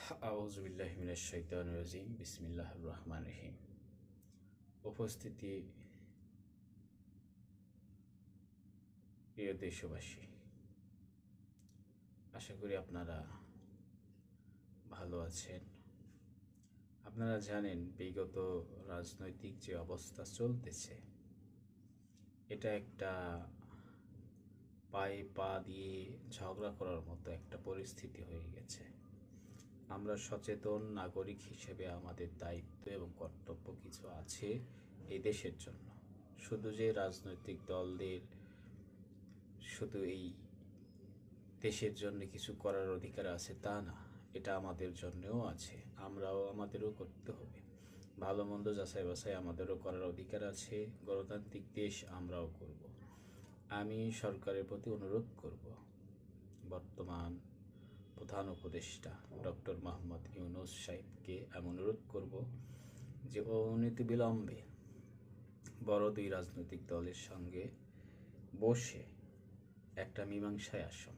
আউযুবিল্লাহি মিনাশ শাইতানির রাজিম বিসমিল্লাহির রহমানির রহিম। উপস্থিতি প্রিয় দেশবাসী, আশা করি আপনারা ভালো আছেন। আপনারা জানেন বিগত রাজনৈতিক যে অবস্থা চলতেছে, এটা একটা পায়ে পা দিয়ে ঝগড়া করার মতো একটা পরিস্থিতি হয়ে গেছে। আমরা সচেতন নাগরিক হিসেবে আমাদের দায়িত্ব এবং কর্তব্য কিছু আছে এই দেশের জন্য। শুধু যে রাজনৈতিক দলদের শুধু এই দেশের জন্য কিছু করার অধিকার আছে তা না, এটা আমাদের জন্যও আছে। আমাদেরও করতে হবে। ভালো মন্দ যাচাই বাছাই আমাদেরও করার অধিকার আছে। গণতান্ত্রিক দেশ আমরাও করব। আমি সরকারের প্রতি অনুরোধ করব, বর্তমান প্রধান উপদেষ্টা ডক্টর মোহাম্মদ ইউনূস সাহেবকে আমি অনুরোধ করব যে অনতিবিলম্বে বড় দুই রাজনৈতিক দলের সঙ্গে বসে একটা মীমাংসায় আসুন।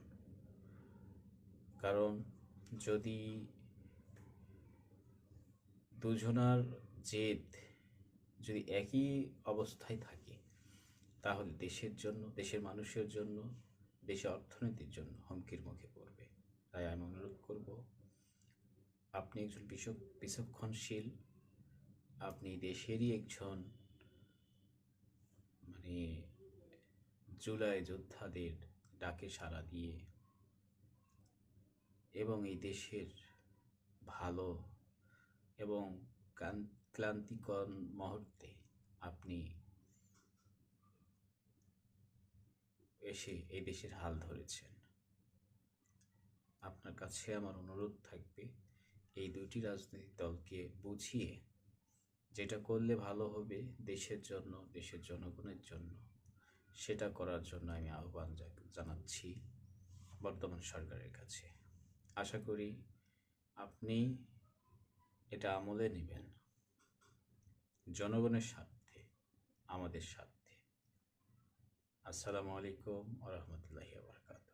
কারণ যদি দুজনার জেদ যদি একই অবস্থায় থাকে, তাহলে দেশের জন্য, দেশের মানুষের জন্য, দেশের অর্থনীতির জন্য হুমকির মুখে পড়বে। তাই আমি অনুরোধ করব, আপনি একজন বিচক্ষণশীল, আপনি দেশেরই একজন জুলাই যোদ্ধাদের ডাকে সাড়া দিয়ে এবং এই দেশের ভালো এবং ক্লান্তিকর মুহূর্তে আপনি এসে এই দেশের হাল ধরেছেন। আপনার কাছে আমার অনুরোধ থাকবে, এই দুটি রাজনৈতিক দলকে বুঝিয়ে যেটা করলে ভালো হবে দেশের জন্য, দেশের জনগণের জন্য, সেটা করার জন্য আমি আহ্বান জানাচ্ছি বর্তমান সরকারের কাছে। আশা করি আপনি এটা আমলে নেবেন জনগণের স্বার্থে, আমাদের স্বার্থে। আসসালামু আলাইকুম ওয়া রাহমাতুল্লাহি ওয়া বারাকাতুহু।